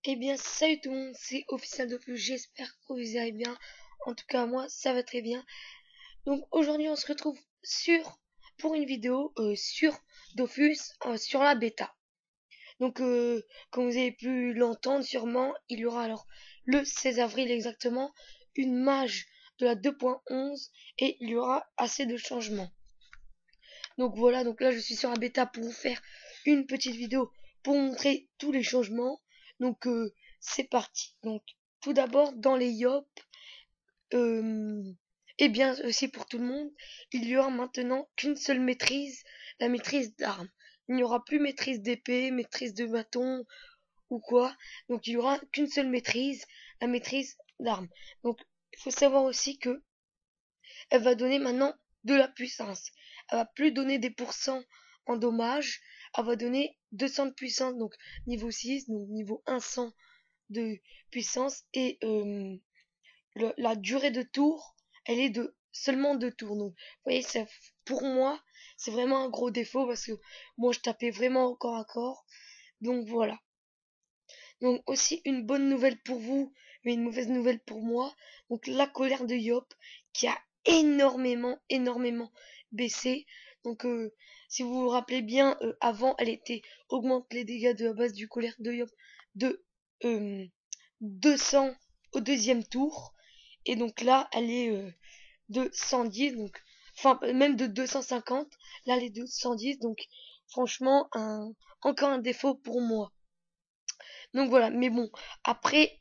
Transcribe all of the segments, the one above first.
Eh bien, salut tout le monde, c'est Official Dofus, j'espère que vous allez bien. En tout cas, moi, ça va très bien. Donc, aujourd'hui, on se retrouve pour une vidéo sur Dofus, sur la bêta. Donc, comme vous avez pu l'entendre sûrement, il y aura alors le 16 avril exactement une mage de la 2.11 et il y aura assez de changements. Donc voilà, donc là, je suis sur la bêta pour vous faire une petite vidéo pour montrer tous les changements. Donc, c'est parti. Donc, tout d'abord, dans les Yop, euh, et bien aussi pour tout le monde, il y aura maintenant qu'une seule maîtrise, la maîtrise d'armes. Il n'y aura plus maîtrise d'épée, maîtrise de bâton ou quoi. Donc, il y aura qu'une seule maîtrise, la maîtrise d'armes. Donc, il faut savoir aussi que elle va donner maintenant de la puissance. Elle va plus donner des pourcents en dommages, elle va donner 200 de puissance, donc niveau 6, donc niveau 100 de puissance, et la durée de tour, elle est de seulement 2 tours. Donc, vous voyez, pour moi, c'est vraiment un gros défaut parce que moi, je tapais vraiment au corps à corps. Donc voilà. Donc aussi une bonne nouvelle pour vous, mais une mauvaise nouvelle pour moi. Donc la colère de Yop qui a énormément baissé. Donc si vous vous rappelez bien, avant elle était augmente les dégâts de la base du colère de Yop de euh, 200 au deuxième tour. Et donc là elle est de 110, donc enfin même de 250. Là elle est de 110, donc franchement encore un défaut pour moi. Donc voilà, mais bon, après,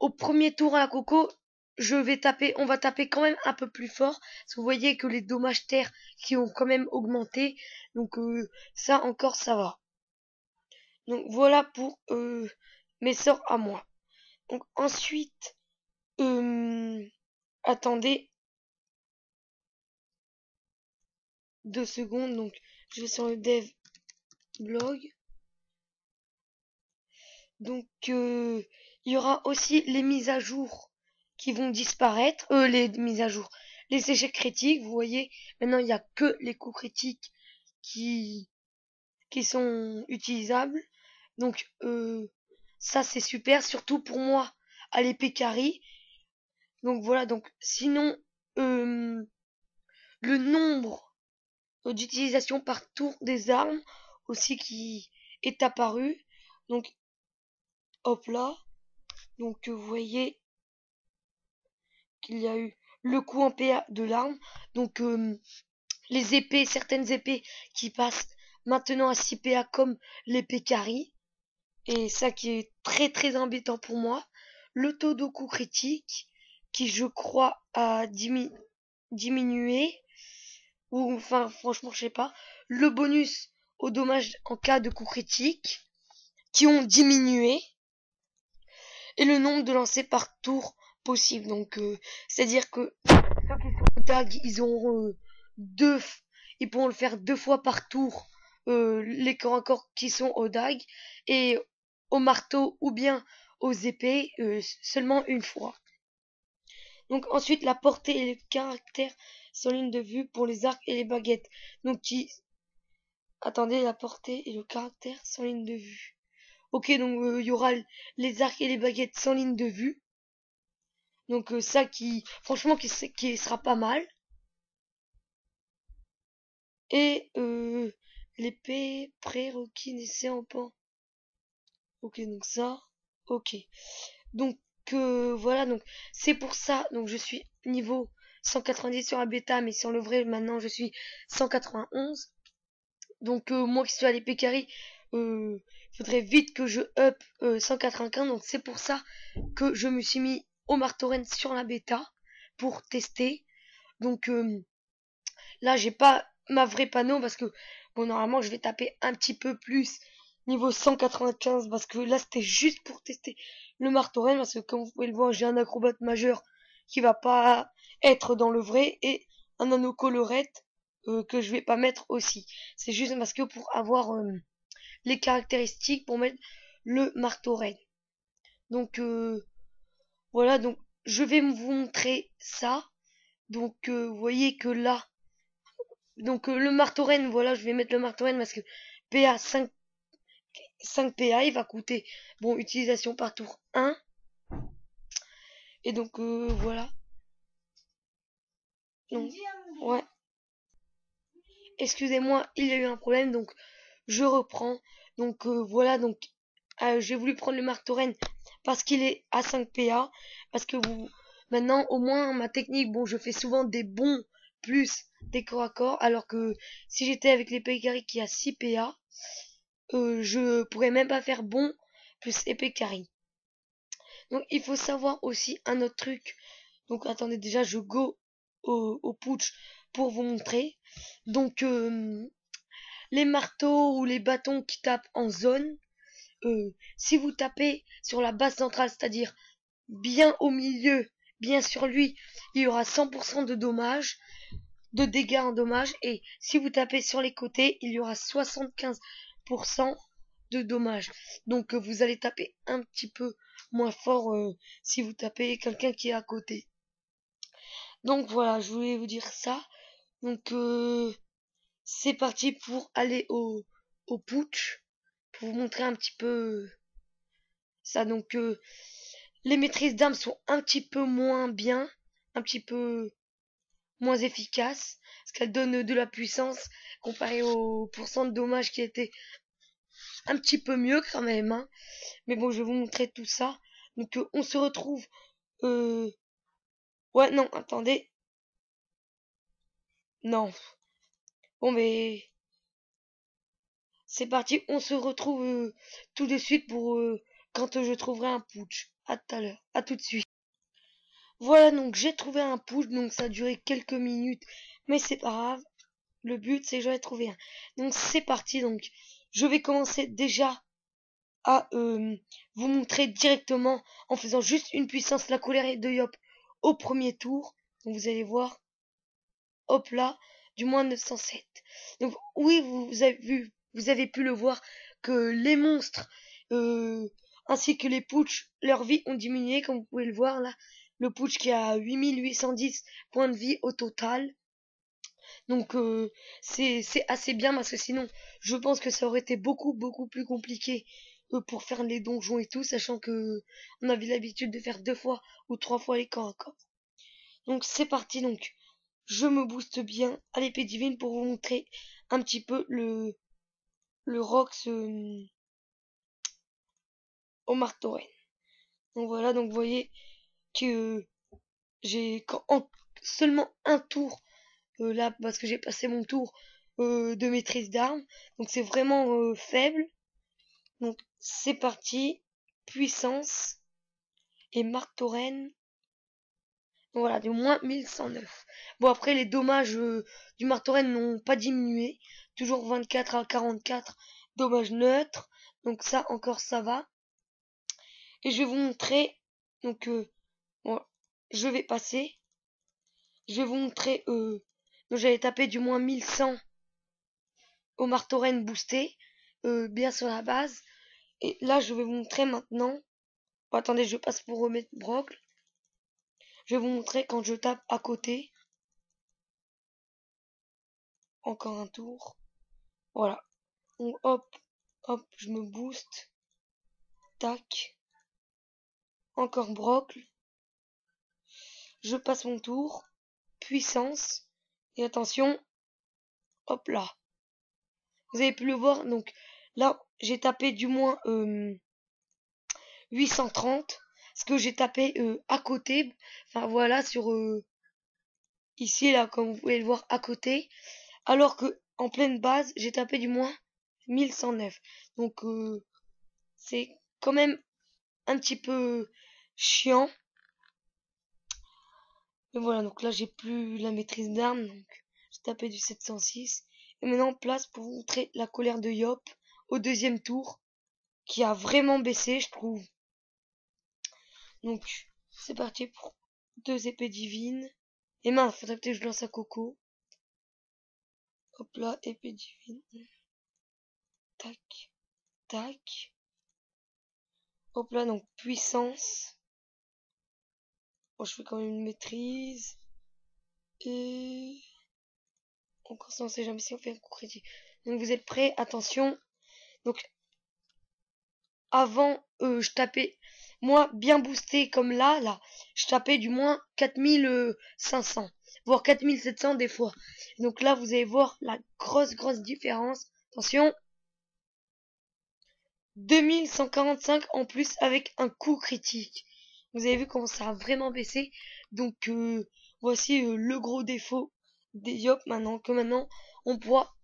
au premier tour à la coco, on va taper quand même un peu plus fort. Parce que vous voyez que les dommages terre qui ont quand même augmenté. Donc ça encore, ça va. Donc voilà pour mes sorts à moi. Donc ensuite, attendez 2 secondes. Donc je vais sur le dev blog. Donc il y aura aussi les mises à jour qui vont disparaître, les mises à jour, les échecs critiques, vous voyez, maintenant il n'y a que les coups critiques qui, qui sont utilisables. Donc ça c'est super, surtout pour moi à l'épée carry. Donc voilà, donc sinon le nombre d'utilisation par tour des armes aussi qui est apparu. Donc hop là, donc vous voyez qu'il y a eu le coup en PA de l'arme. Donc les épées, certaines épées qui passent maintenant à 6 PA comme l'épée carry. Et ça qui est très embêtant pour moi. Le taux de coup critique qui je crois a diminué. Ou enfin franchement je sais pas. Le bonus au dommage en cas de coup critique qui ont diminué. Et le nombre de lancers par tour possible. Donc c'est-à-dire que ceux qui sont au tag, ils auront ils pourront le faire 2 fois par tour, les corps à corps qui sont au dag, et au marteau ou bien aux épées, seulement une fois. Donc ensuite la portée et le caractère sans ligne de vue pour les arcs et les baguettes. Donc attendez, la portée et le caractère sans ligne de vue. Ok, donc il y aura les arcs et les baguettes sans ligne de vue. Donc ça franchement, qui sera pas mal. Et l'épée prérequis nécessaire en pan. Ok, donc ça. Ok. Donc voilà, donc c'est pour ça. Donc je suis niveau 190 sur la bêta, mais sur le vrai, maintenant je suis 191. Donc moi qui suis à l'épée carry, il faudrait vite que je up 195. Donc c'est pour ça que je me suis mis au marteau-reine sur la bêta pour tester. Donc là, j'ai pas ma vraie panneau parce que, bon, normalement, je vais taper un petit peu plus niveau 195 parce que là, c'était juste pour tester le marteau-reine parce que, comme vous pouvez le voir, j'ai un acrobate majeur qui va pas être dans le vrai et un anneau colorette que je vais pas mettre aussi. C'est juste parce que pour avoir les caractéristiques pour mettre le marteau-reine. Donc, voilà, donc je vais vous montrer ça. Donc, vous voyez que là, donc le marteau-reine, voilà, je vais mettre le marteau-reine parce que PA 5, 5 PA, il va coûter, bon, utilisation par tour 1. Et donc, voilà. Donc, ouais. Excusez-moi, il y a eu un problème, donc je reprends. Donc, voilà, donc, j'ai voulu prendre le Martoren parce qu'il est à 5 PA. Parce que vous, maintenant, au moins, ma technique, bon, je fais souvent des bons plus des corps à corps. Alors que si j'étais avec les Pekari qui a 6 PA, je pourrais même pas faire bon plus épée carry. Donc il faut savoir aussi un autre truc. Donc attendez, déjà je go au putsch pour vous montrer. Donc les marteaux ou les bâtons qui tapent en zone, si vous tapez sur la base centrale, c'est-à-dire bien au milieu, bien sur lui, il y aura 100% de dommages, de dégâts en dommages. Et si vous tapez sur les côtés, il y aura 75% de dommages. Donc vous allez taper un petit peu moins fort si vous tapez quelqu'un qui est à côté. Donc voilà, je voulais vous dire ça. Donc c'est parti pour aller au putsch, pour vous montrer un petit peu ça. Donc les maîtrises d'armes sont un petit peu moins bien, un petit peu moins efficaces, parce qu'elles donnent de la puissance comparé au pourcent de dommages qui était un petit peu mieux quand même, hein. Mais bon, je vais vous montrer tout ça. Donc on se retrouve ouais, non, attendez. Non. Bon, mais c'est parti. On se retrouve tout de suite pour quand je trouverai un putsch. À tout à l'heure. À tout de suite. Voilà, donc j'ai trouvé un putsch. Donc ça a duré quelques minutes. Mais c'est pas grave. Le but, c'est que j'en ai trouvé un. Donc c'est parti. Donc je vais commencer déjà à vous montrer directement en faisant juste une puissance la colère de Yop au premier tour. Donc vous allez voir. Hop là, du moins 907. Donc oui, vous avez pu le voir que les monstres ainsi que les putsch, leur vie ont diminué, comme vous pouvez le voir là. Le putsch qui a 8810 points de vie au total. Donc c'est assez bien parce que sinon, je pense que ça aurait été beaucoup plus compliqué pour faire les donjons et tout, sachant que on avait l'habitude de faire 2 fois ou 3 fois les corps à corps. Donc c'est parti donc. Je me booste bien à l'épée divine pour vous montrer un petit peu le Rox au Martoren. Donc voilà, donc vous voyez que j'ai en seulement un tour là parce que j'ai passé mon tour de maîtrise d'armes. Donc c'est vraiment faible. Donc c'est parti. Puissance et Martoren. Voilà, du moins 1109. Bon, après, les dommages du Martoren n'ont pas diminué. Toujours 24 à 44 dommages neutres. Donc ça, encore, ça va. Et je vais vous montrer. Donc, bon, je vais passer. Je vais vous montrer. Donc, j'avais tapé du moins 1100 au Martoren boosté. Bien sur la base. Et là, je vais vous montrer maintenant. Bon, attendez, je passe pour remettre Brock. Je vais vous montrer quand je tape à côté. Encore un tour. Voilà. Donc, hop, hop, je me booste. Tac. Encore Brock. Je passe mon tour. Puissance. Et attention. Hop là. Vous avez pu le voir. Donc là, j'ai tapé du moins 830. Parce que j'ai tapé à côté. Enfin voilà, sur ici, là, comme vous pouvez le voir à côté. Alors que en pleine base, j'ai tapé du moins 1109. Donc c'est quand même un petit peu chiant. Et voilà, donc là j'ai plus la maîtrise d'armes, donc j'ai tapé du 706. Et maintenant place pour vous montrer la colère de Yop au deuxième tour, qui a vraiment baissé, je trouve. Donc c'est parti pour 2 épées divines. Et mince, faudrait peut-être que je lance à Coco. Hop là, épée divine. Tac, tac. Hop là, donc puissance. Bon, je fais quand même une maîtrise. Et encore ça, on sait jamais si on fait un coup critique. Donc vous êtes prêts? Attention. Donc avant, je tapais, moi, bien boosté comme là, je tapais du moins 4500, voire 4700 des fois. Donc là, vous allez voir la grosse différence. Attention, 2145 en plus avec un coup critique. Vous avez vu comment ça a vraiment baissé. Donc voici le gros défaut des Yop maintenant on pourra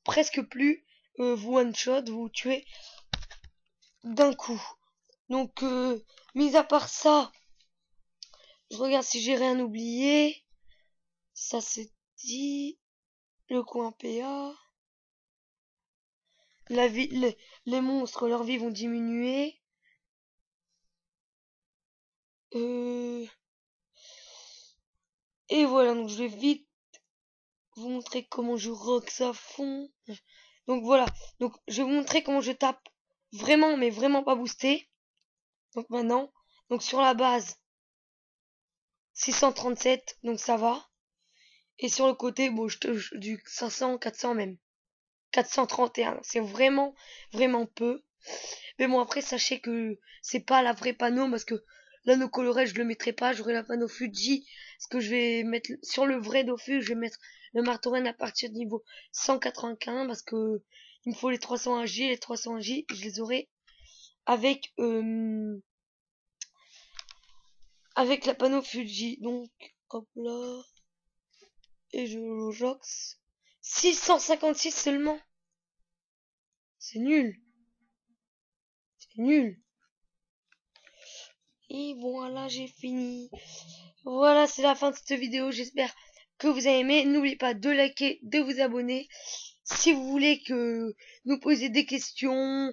presque plus vous one shot, vous tuer d'un coup. Donc mis à part ça, je regarde si j'ai rien oublié. Ça c'est dit. Le coin PA. La vie, les monstres, leur vie vont diminuer. Et voilà, donc je vais vite vous montrer comment je rock à fond. Donc voilà, donc je vais vous montrer comment je tape vraiment, mais vraiment pas boosté. Donc maintenant, donc sur la base, 637, donc ça va. Et sur le côté, bon, je touche du 500, 400 même. 431, c'est vraiment peu. Mais bon, après, sachez que c'est pas la vraie panneau, parce que l'anneau coloré, je le mettrai pas, j'aurai la panneau Fuji. Ce que je vais mettre sur le vrai Dofus, je vais mettre le Martoren à partir du niveau 195, parce que il me faut les 301J, les 301J, je les aurai avec avec la panneau Fuji. Donc, hop là, et je le jox. 656 seulement. C'est nul. C'est nul. Et voilà, j'ai fini. Voilà, c'est la fin de cette vidéo. J'espère que vous avez aimé. N'oubliez pas de liker, de vous abonner. Si vous voulez que nous posiez des questions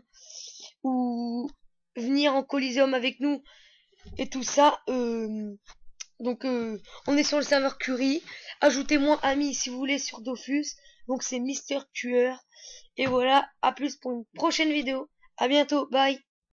ou venir en Coliseum avec nous et tout ça, donc on est sur le serveur Curie. Ajoutez-moi ami si vous voulez sur Dofus. Donc c'est Mister Tueur. Et voilà, à plus pour une prochaine vidéo. À bientôt, bye.